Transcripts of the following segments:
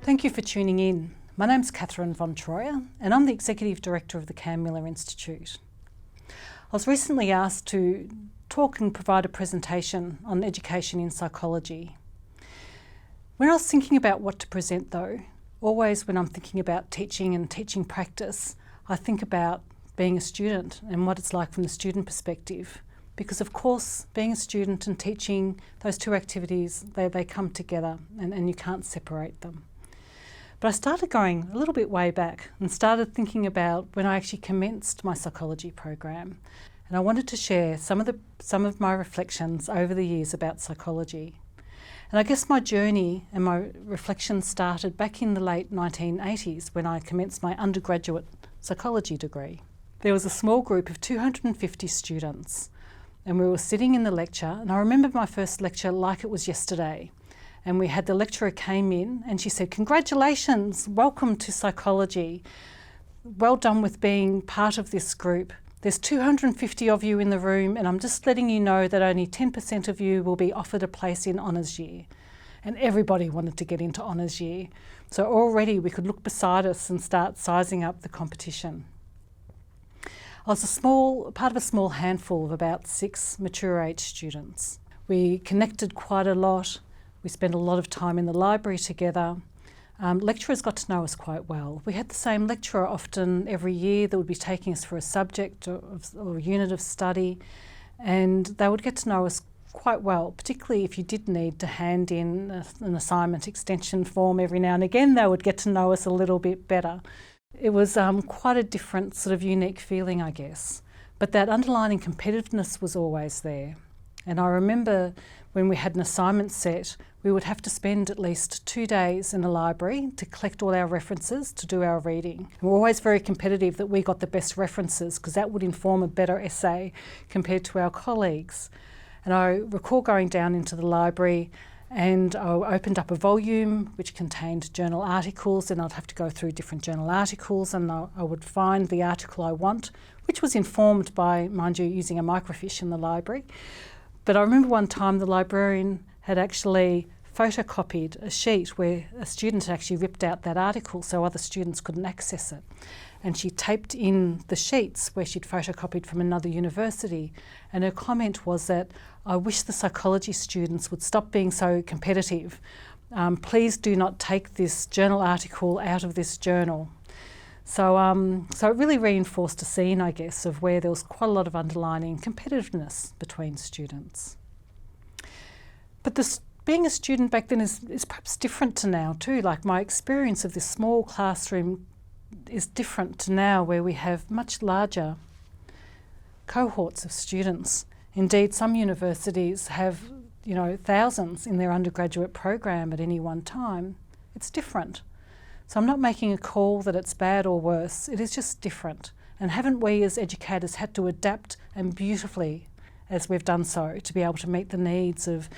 Thank you for tuning in. My name's Kathryn von Treuer and I'm the Executive Director of the Cairnmillar Institute. I was recently asked to talk and provide a presentation on education in psychology. When I was thinking about what to present though, always when I'm thinking about teaching and teaching practice, I think about being a student and what it's like from the student perspective. Because of course, being a student and teaching, those two activities, they come together and you can't separate them. But I started going a little bit way back and started thinking about when I actually commenced my psychology program. And I wanted to share some of my reflections over the years about psychology. And I guess my journey and my reflections started back in the late 1980s when I commenced my undergraduate psychology degree. There was a small group of 250 students and we were sitting in the lecture, and I remember my first lecture like it was yesterday. And we had the lecturer came in and she said, "Congratulations, welcome to psychology. Well done with being part of this group. There's 250 of you in the room and I'm just letting you know that only 10% of you will be offered a place in honours year." And everybody wanted to get into honours year. So already we could look beside us and start sizing up the competition. I was part of a small handful of about 6 mature age students. We connected quite a lot. We spent a lot of time in the library together. Lecturers got to know us quite well. We had the same lecturer often every year that would be taking us for a subject or a unit of study, and they would get to know us quite well, particularly if you did need to hand in an assignment extension form every now and again. They would get to know us a little bit better. It was quite a different sort of unique feeling, I guess, but that underlying competitiveness was always there. And I remember when we had an assignment set, we would have to spend at least 2 days in the library to collect all our references to do our reading. And we're always very competitive that we got the best references because that would inform a better essay compared to our colleagues. And I recall going down into the library and I opened up a volume which contained journal articles, and I'd have to go through different journal articles and I would find the article I want, which was informed by, mind you, using a microfiche in the library. But I remember one time the librarian had actually photocopied a sheet where a student had actually ripped out that article so other students couldn't access it. And she taped in the sheets where she'd photocopied from another university. And her comment was that, "I wish the psychology students would stop being so competitive. Please do not take this journal article out of this journal." So it really reinforced a scene, I guess, of where there was quite a lot of underlying competitiveness between students. But being a student back then is perhaps different to now too. Like my experience of this small classroom is different to now, where we have much larger cohorts of students. Indeed, some universities have, thousands in their undergraduate program at any one time. It's different. So I'm not making a call that it's bad or worse, it is just different. And haven't we as educators had to adapt, and beautifully as we've done so, to be able to meet the needs of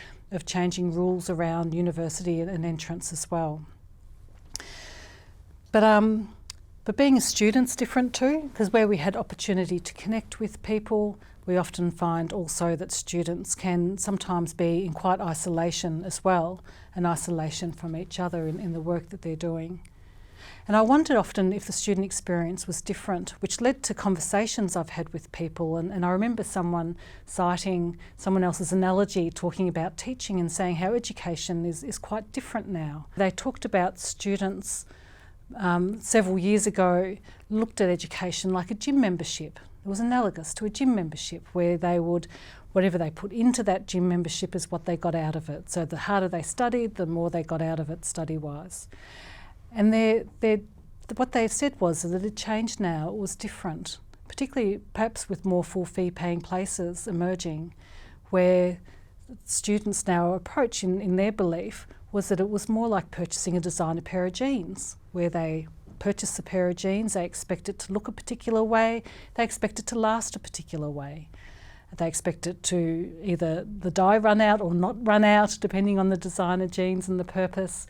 changing rules around university and entrance as well. But being a student's different too, because where we had opportunity to connect with people, we often find also that students can sometimes be in quite isolation as well, and isolation from each other in the work that they're doing. And I wondered often if the student experience was different, which led to conversations I've had with people. And I remember someone citing someone else's analogy, talking about teaching and saying how education is quite different now. They talked about students several years ago looked at education like a gym membership. It was analogous to a gym membership where they would, whatever they put into that gym membership is what they got out of it. So the harder they studied, the more they got out of it study-wise. And what they said was that it changed now, it was different, particularly perhaps with more full fee paying places emerging, where students now approach in their belief was that it was more like purchasing a designer pair of jeans, where they purchase a pair of jeans, they expect it to look a particular way, they expect it to last a particular way. They expect it to either the dye run out or not run out, depending on the designer jeans and the purpose.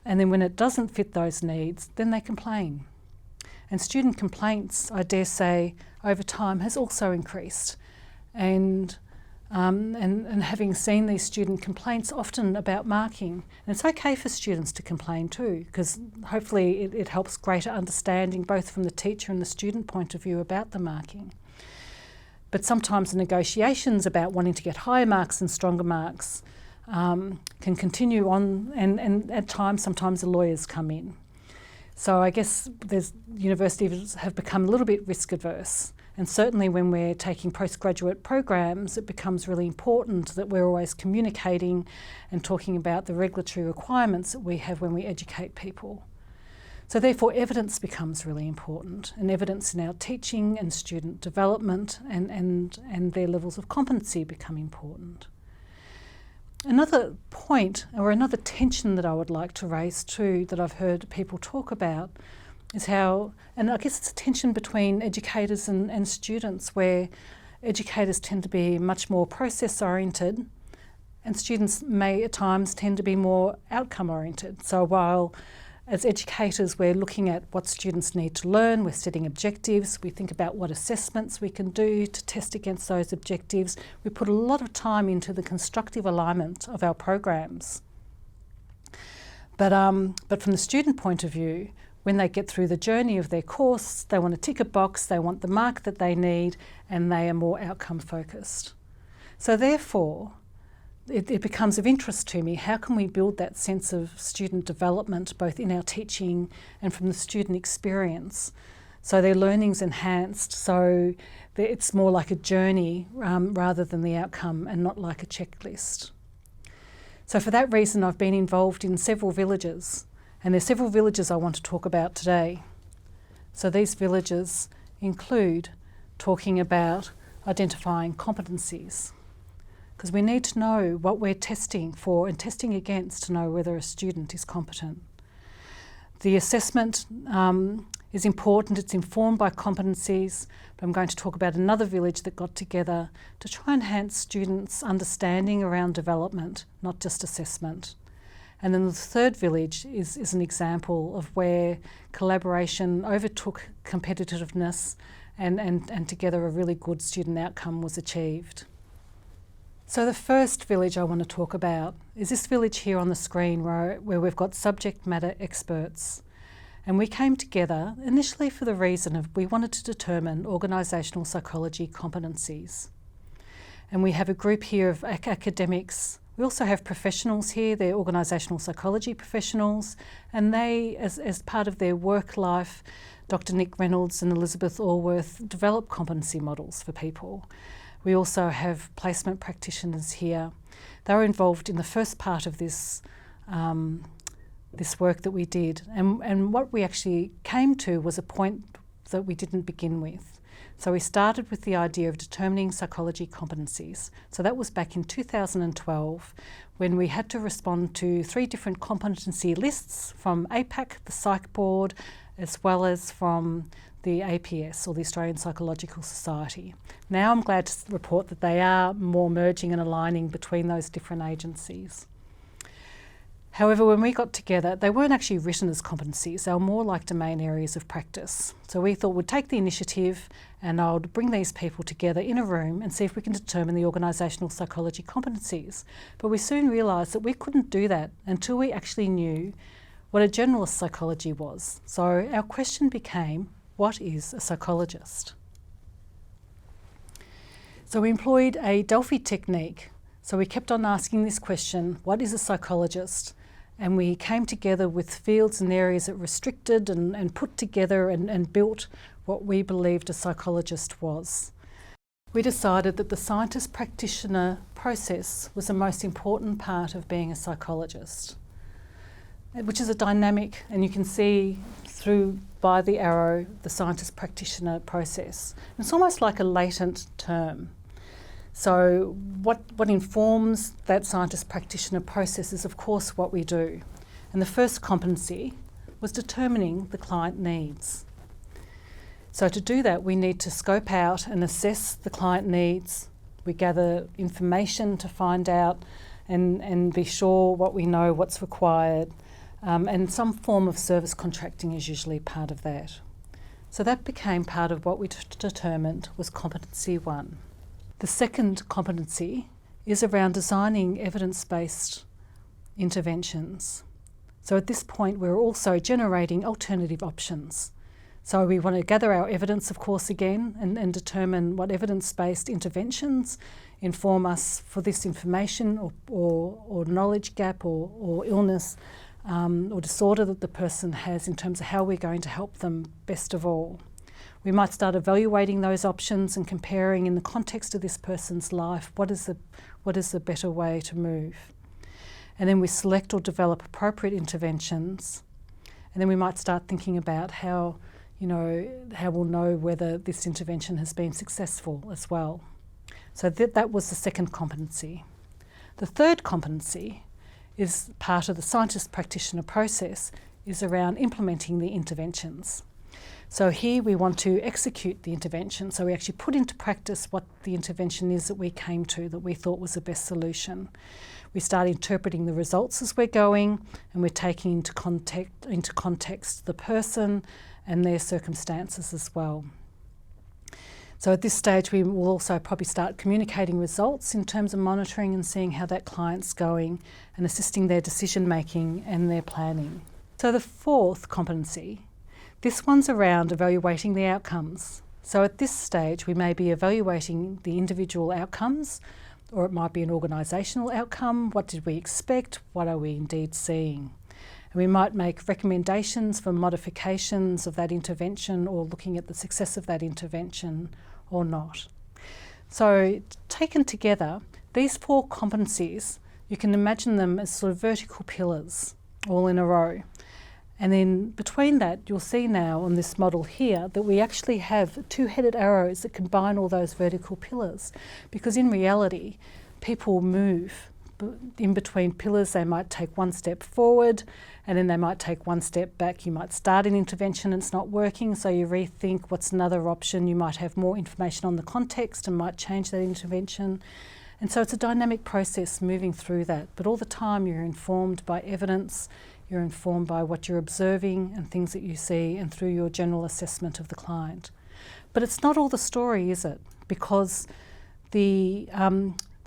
And then when it doesn't fit those needs, then they complain. And student complaints, I dare say, over time has also increased. And and having seen these student complaints often about marking. And it's okay for students to complain too, because hopefully it helps greater understanding both from the teacher and the student point of view about the marking. But sometimes the negotiations about wanting to get higher marks and stronger marks can continue on, and at times sometimes the lawyers come in. So I guess universities have become a little bit risk averse. And certainly when we're taking postgraduate programs, it becomes really important that we're always communicating and talking about the regulatory requirements that we have when we educate people. So therefore evidence becomes really important, and evidence in our teaching and student development and their levels of competency become important. Another point, or another tension that I would like to raise too, that I've heard people talk about, is how, and I guess it's a tension between educators and students, where educators tend to be much more process oriented and students may at times tend to be more outcome oriented. So while as educators we're looking at what students need to learn, we're setting objectives, we think about what assessments we can do to test against those objectives, we put a lot of time into the constructive alignment of our programs. But from the student point of view, when they get through the journey of their course, they want to tick a box, they want the mark that they need, and they are more outcome focused. So therefore, it becomes of interest to me, how can we build that sense of student development both in our teaching and from the student experience, so their learning's enhanced, so it's more like a journey rather than the outcome and not like a checklist. So for that reason I've been involved in several villages. And there's several villages I want to talk about today. So these villages include talking about identifying competencies, because we need to know what we're testing for and testing against to know whether a student is competent. The assessment is important, it's informed by competencies, but I'm going to talk about another village that got together to try and enhance students' understanding around development, not just assessment. And then the third village is an example of where collaboration overtook competitiveness and together a really good student outcome was achieved. So the first village I want to talk about is this village here on the screen where we've got subject matter experts. And we came together initially for the reason of we wanted to determine organisational psychology competencies. And we have a group here of academics. We also have professionals here, they're organisational psychology professionals, and they, as part of their work life, Dr. Nick Reynolds and Elizabeth Allworth develop competency models for people. We also have placement practitioners here. They were involved in the first part of this work that we did, and what we actually came to was a point that we didn't begin with. So we started with the idea of determining psychology competencies. So that was back in 2012 when we had to respond to 3 different competency lists from APAC, the Psych Board, as well as from the APS, or the Australian Psychological Society. Now I'm glad to report that they are more merging and aligning between those different agencies. However, when we got together, they weren't actually written as competencies, they were more like domain areas of practice. So we thought we'd take the initiative and I would bring these people together in a room and see if we can determine the organisational psychology competencies. But we soon realised that we couldn't do that until we actually knew what a generalist psychology was. So our question became, what is a psychologist? So we employed a Delphi technique. So we kept on asking this question, what is a psychologist? And we came together with fields and areas that restricted and put together and built what we believed a psychologist was. We decided that the scientist practitioner process was the most important part of being a psychologist, which is a dynamic, and you can see through by the arrow the scientist practitioner process. It's almost like a latent term. So what informs that scientist practitioner process is of course what we do. And the first competency was determining the client needs. So to do that we need to scope out and assess the client needs. We gather information to find out and be sure what we know, what's required, and some form of service contracting is usually part of that. So that became part of what we determined was competency 1. The second competency is around designing evidence-based interventions. So at this point we're also generating alternative options. So we want to gather our evidence, of course, again and determine what evidence-based interventions inform us for this information or knowledge gap or illness or disorder that the person has, in terms of how we're going to help them best of all. We might start evaluating those options and comparing, in the context of this person's life, what is the better way to move. And then we select or develop appropriate interventions, and then we might start thinking about how we'll know whether this intervention has been successful as well. So that was the second competency. The third competency is part of the scientist practitioner process, is around implementing the interventions. So here we want to execute the intervention. So we actually put into practice what the intervention is that we came to, that we thought was the best solution. We start interpreting the results as we're going, and we're taking into context the person and their circumstances as well. So at this stage we will also probably start communicating results in terms of monitoring and seeing how that client's going and assisting their decision making and their planning. So the fourth competency, this one's around evaluating the outcomes. So at this stage we may be evaluating the individual outcomes, or it might be an organisational outcome. What did we expect? What are we indeed seeing? And we might make recommendations for modifications of that intervention, or looking at the success of that intervention or not. So taken together, these four competencies, you can imagine them as sort of vertical pillars all in a row. And then between that, you'll see now on this model here that we actually have two-headed arrows that combine all those vertical pillars, because in reality, people move in between pillars. They might take one step forward and then they might take one step back. You might start an intervention and it's not working, so you rethink what's another option. You might have more information on the context and might change that intervention. And so it's a dynamic process moving through that. But all the time you're informed by evidence, you're informed by what you're observing and things that you see, and through your general assessment of the client. But it's not all the story, is it? Because these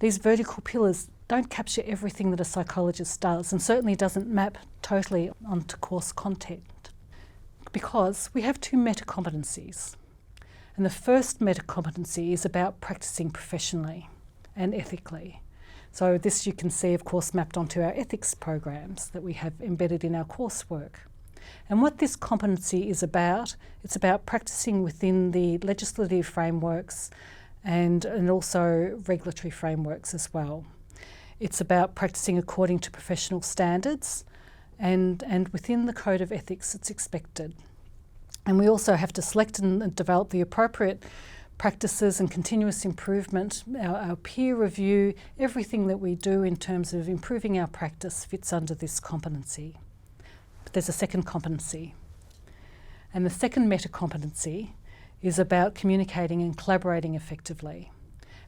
vertical pillars don't capture everything that a psychologist does, and certainly doesn't map totally onto course content. Because we have two meta-competencies. And the first meta-competency is about practicing professionally and ethically. So this you can see, of course, mapped onto our ethics programs that we have embedded in our coursework. And what this competency is about, it's about practicing within the legislative frameworks and also regulatory frameworks as well. It's about practicing according to professional standards and within the code of ethics that's expected. And we also have to select and develop the appropriate practices and continuous improvement, our peer review, everything that we do in terms of improving our practice fits under this competency. But there's a second competency. And the second meta-competency is about communicating and collaborating effectively.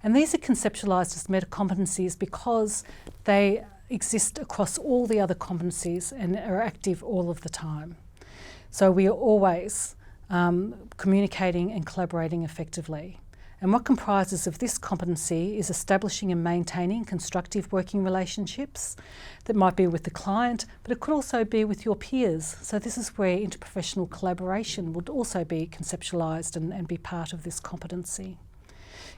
And these are conceptualised as meta-competencies because they exist across all the other competencies and are active all of the time. So we are always communicating and collaborating effectively. And what comprises of this competency is establishing and maintaining constructive working relationships that might be with the client, but it could also be with your peers. So this is where interprofessional collaboration would also be conceptualised and be part of this competency.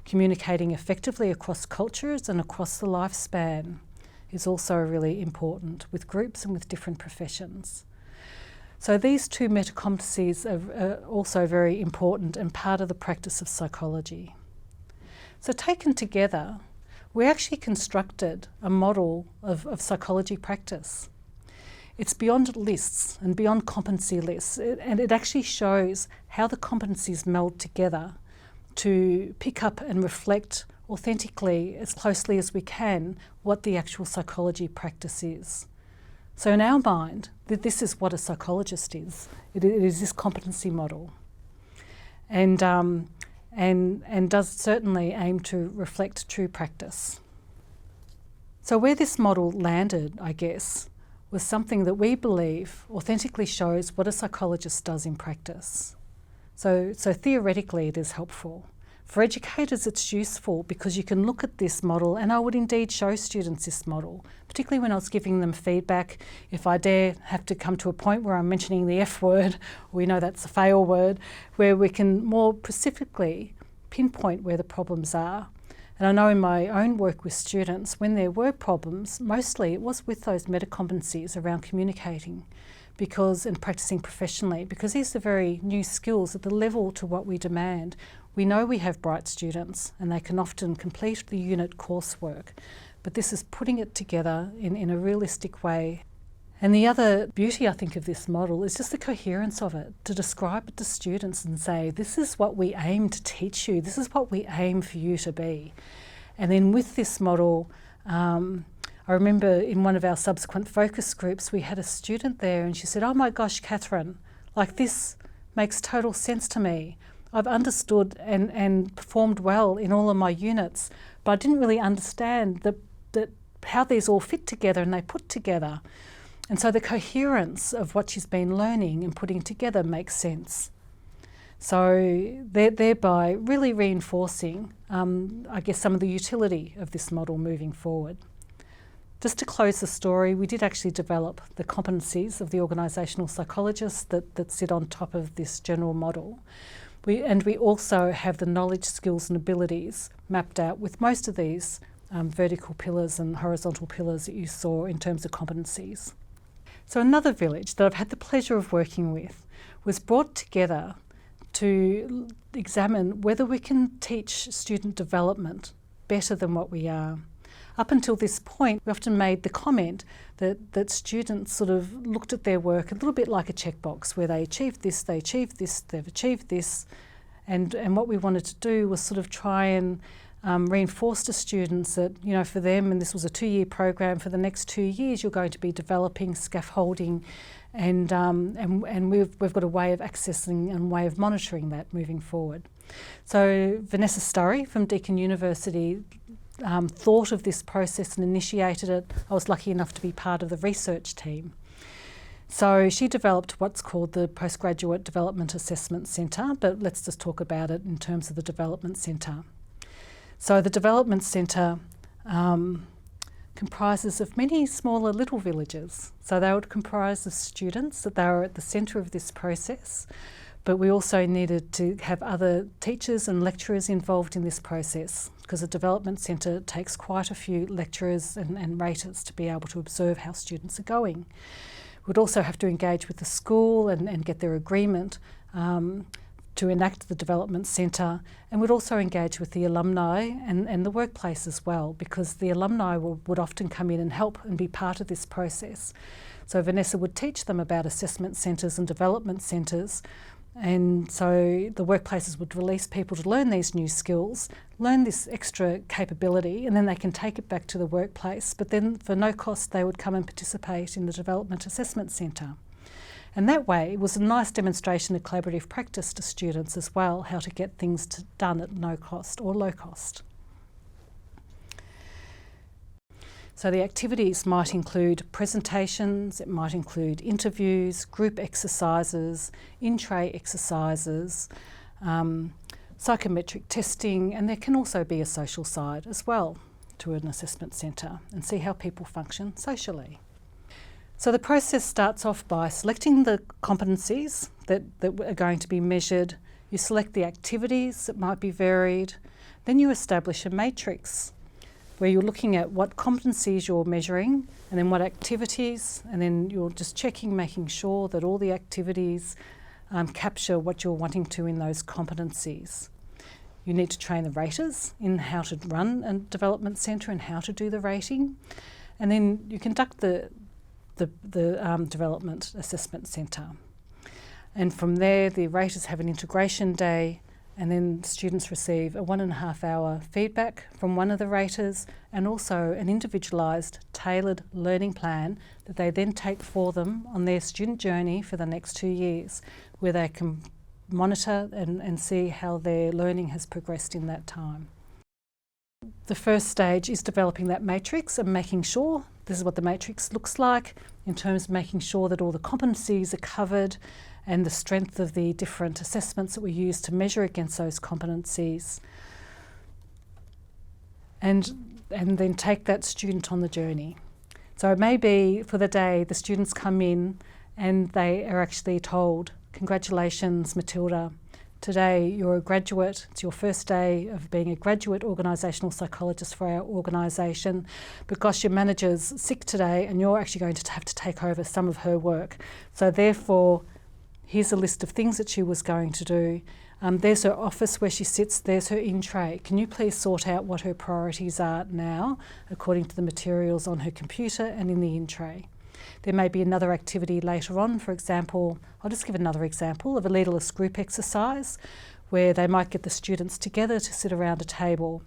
Communicating effectively across cultures and across the lifespan is also really important with groups and with different professions. So these two meta-competencies are also very important and part of the practice of psychology. So taken together, we actually constructed a model of psychology practice. It's beyond lists and beyond competency lists, and it actually shows how the competencies meld together to pick up and reflect authentically, as closely as we can, what the actual psychology practice is. So in our mind, this is what a psychologist is. It is this competency model, and does certainly aim to reflect true practice. So where this model landed, I guess, was something that we believe authentically shows what a psychologist does in practice. So theoretically it is helpful. For educators, it's useful because you can look at this model, and I would indeed show students this model, particularly when I was giving them feedback. If I dare have to come to a point where I'm mentioning the F word, we know that's a fail word, where we can more specifically pinpoint where the problems are. And I know in my own work with students, when there were problems, mostly it was with those meta-competencies around communicating and practicing professionally, because these are very new skills at the level to what we demand. We know we have bright students and they can often complete the unit coursework, but this is putting it together in a realistic way. And the other beauty, I think, of this model is just the coherence of it, to describe it to students and say, this is what we aim to teach you, this is what we aim for you to be. And then with this model, I remember in one of our subsequent focus groups, we had a student there and she said, "Oh my gosh, Kathryn, like this makes total sense to me. I've understood and performed well in all of my units, but I didn't really understand how these all fit together and they put together." And so the coherence of what she's been learning and putting together makes sense. So thereby really reinforcing, I guess, some of the utility of this model moving forward. Just to close the story, we did actually develop the competencies of the organisational psychologists that sit on top of this general model. We also have the knowledge, skills and abilities mapped out with most of these vertical pillars and horizontal pillars that you saw in terms of competencies. So another village that I've had the pleasure of working with was brought together to examine whether we can teach student development better than what we are. Up until this point, we often made the comment that students sort of looked at their work a little bit like a checkbox, where they achieved this, they've achieved this, and what we wanted to do was sort of try and reinforce to students that, you know, for them, and this was a 2-year program, for the next 2 years you're going to be developing scaffolding, and we've got a way of accessing and way of monitoring that moving forward. So Vanessa Sturry from Deakin University thought of this process and initiated it. I was lucky enough to be part of the research team. So she developed what's called the Postgraduate Development Assessment Centre, but let's just talk about it in terms of the Development Centre. So the Development Centre comprises of many smaller little villages. So they would comprise of students that they were at the centre of this process, but we also needed to have other teachers and lecturers involved in this process, because the Development Centre takes quite a few lecturers and raters to be able to observe how students are going. We'd also have to engage with the school and get their agreement to enact the Development Centre, and we'd also engage with the alumni and the workplace as well, because the alumni would often come in and help and be part of this process. So Vanessa would teach them about assessment centres and development centres, and so the workplaces would release people to learn these new skills, learn this extra capability, and then they can take it back to the workplace. But then for no cost they would come and participate in the Development Assessment Centre. And that way it was a nice demonstration of collaborative practice to students as well, how to get things done at no cost or low cost. So the activities might include presentations, it might include interviews, group exercises, in-tray exercises, psychometric testing, and there can also be a social side as well to an assessment centre, and see how people function socially. So the process starts off by selecting the competencies that are going to be measured. You select the activities that might be varied. Then you establish a matrix where you're looking at what competencies you're measuring and then what activities, and then you're just checking, making sure that all the activities capture what you're wanting to in those competencies. You need to train the raters in how to run a development centre and how to do the rating. And then you conduct the Development Assessment Centre. And from there, the raters have an integration day, and then students receive a 1.5 hour feedback from one of the raters, and also an individualised, tailored learning plan that they then take for them on their student journey for the next 2 years, where they can monitor and see how their learning has progressed in that time. The first stage is developing that matrix and making sure this is what the matrix looks like, in terms of making sure that all the competencies are covered, and the strength of the different assessments that we use to measure against those competencies. And then take that student on the journey. So it may be for the day the students come in and they are actually told, congratulations Matilda, today you're a graduate, it's your first day of being a graduate organisational psychologist for our organisation, because your manager's sick today and you're actually going to have to take over some of her work. So therefore, here's a list of things that she was going to do. There's her office where she sits, there's her in-tray. Can you please sort out what her priorities are now, according to the materials on her computer and in the in-tray? There may be another activity later on, for example, I'll just give another example of a leaderless group exercise where they might get the students together to sit around a table.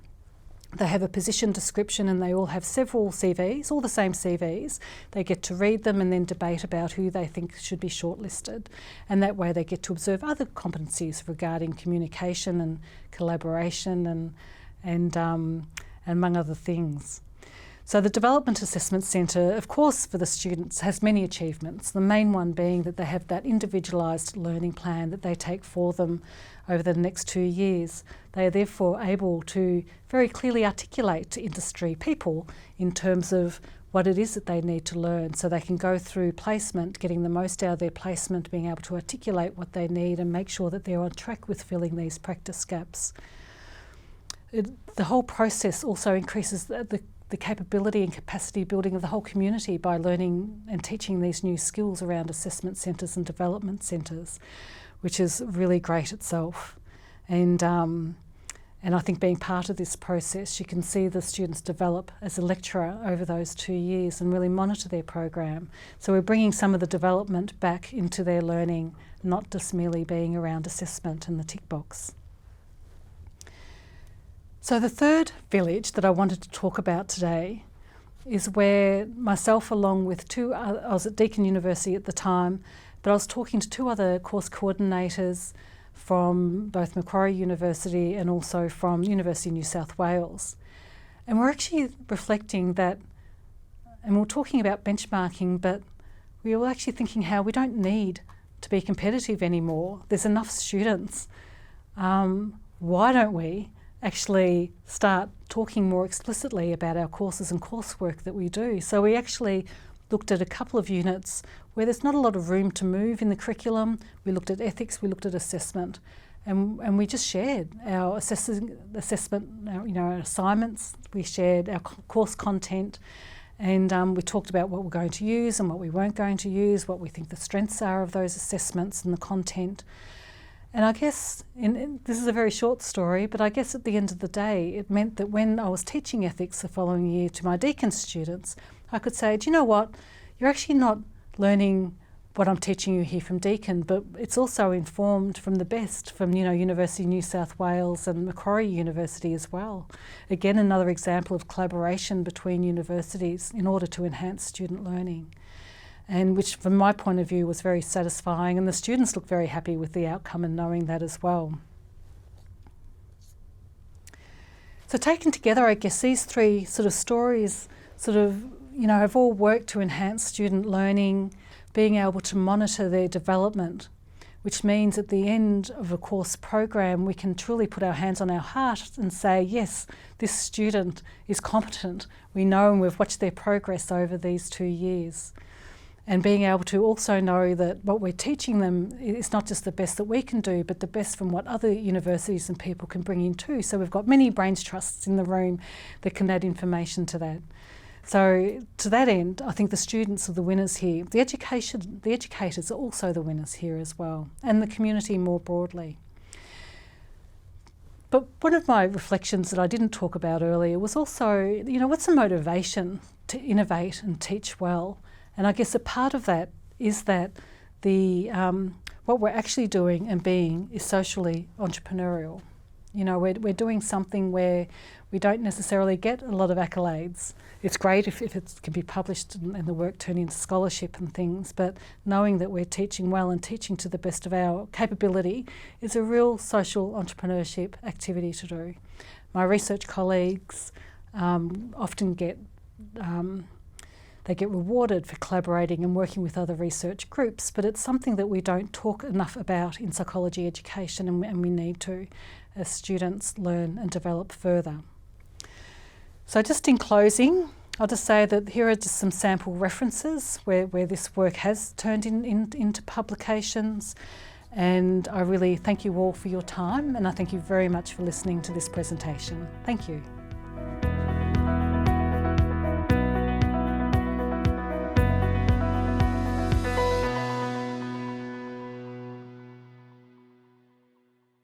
They have a position description and they all have several CVs, all the same CVs. They get to read them and then debate about who they think should be shortlisted. And that way they get to observe other competencies regarding communication and collaboration and among other things. So the Development Assessment Centre, of course, for the students has many achievements, the main one being that they have that individualised learning plan that they take for them over the next 2 years. They are therefore able to very clearly articulate to industry people in terms of what it is that they need to learn, so they can go through placement, getting the most out of their placement, being able to articulate what they need and make sure that they're on track with filling these practice gaps. The whole process also increases the capability and capacity building of the whole community by learning and teaching these new skills around assessment centres and development centres, which is really great itself. And I think being part of this process, you can see the students develop as a lecturer over those 2 years and really monitor their program. So we're bringing some of the development back into their learning, not just merely being around assessment and the tick box. So the third village that I wanted to talk about today is where myself, along with I was at Deakin University at the time, but I was talking to 2 other course coordinators from both Macquarie University and also from University of New South Wales. And we're actually reflecting that, and we're talking about benchmarking, but we were actually thinking how we don't need to be competitive anymore. There's enough students. Why don't we actually start talking more explicitly about our courses and coursework that we do? So we actually looked at a couple of units where there's not a lot of room to move in the curriculum. We looked at ethics, we looked at assessment, and we just shared our assessment, our assignments. We shared our course content, and we talked about what we're going to use and what we weren't going to use, what we think the strengths are of those assessments and the content. And I guess, this is a very short story, but I guess at the end of the day, it meant that when I was teaching ethics the following year to my Deakin students, I could say, do you know what? You're actually not learning what I'm teaching you here from Deakin, but it's also informed from the best from, University of New South Wales and Macquarie University as well. Again, another example of collaboration between universities in order to enhance student learning, and which from my point of view was very satisfying, and the students looked very happy with the outcome and knowing that as well. So taken together, I guess these 3 sort of stories have all worked to enhance student learning, being able to monitor their development, which means at the end of a course program we can truly put our hands on our heart and say, yes, this student is competent. We know and we've watched their progress over these 2 years. And being able to also know that what we're teaching them is not just the best that we can do, but the best from what other universities and people can bring in too. So we've got many brains trusts in the room that can add information to that. So to that end, I think the students are the winners here. The educators are also the winners here as well, and the community more broadly. But one of my reflections that I didn't talk about earlier was also, what's the motivation to innovate and teach well? And I guess a part of that is that what we're actually doing and being is socially entrepreneurial. We're doing something where we don't necessarily get a lot of accolades. It's great if it can be published and the work turn into scholarship and things, but knowing that we're teaching well and teaching to the best of our capability is a real social entrepreneurship activity to do. My research colleagues often get They get rewarded for collaborating and working with other research groups, but it's something that we don't talk enough about in psychology education, and we need to, as students learn and develop further. So just in closing, I'll just say that here are just some sample references where this work has turned into publications, and I really thank you all for your time, and I thank you very much for listening to this presentation. Thank you.